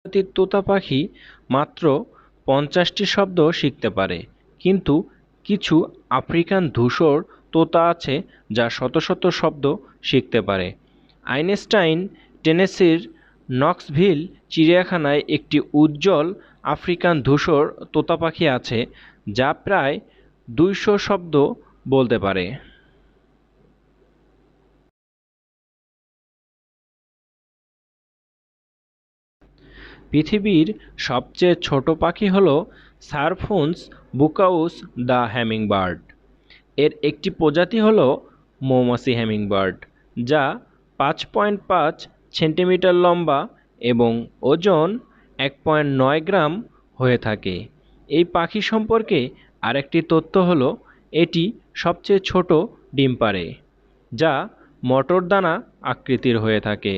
প্রজাতির তোতা পাখি মাত্র 50টি শব্দ শিখতে পারে, কিন্তু কিছু আফ্রিকান ধূসর তোতা আছে যা শত শত শব্দ শিখতে পারে। আইনস্টাইন টেনেসির নক্সভিল চিড়িয়াখানায় একটি উজ্জ্বল আফ্রিকান ধূসর তোতা পাখি আছে যা প্রায় 200 শব্দ বলতে পারে। পৃথিবীর সবচেয়ে ছোট পাখি হল সারফুন্স বুকাউস দ্য হ্যামিংবার্ড। এর একটি প্রজাতি হল মৌমাছি হ্যামিংবার্ড, যা 5.5 সেন্টিমিটার লম্বা এবং ওজন 1.9 গ্রাম হয়ে থাকে। এই পাখি সম্পর্কে আরেকটি তথ্য হল এটি সবচেয়ে ছোট ডিম পাড়ে, যা মটর দানা আকৃতির হয়ে থাকে।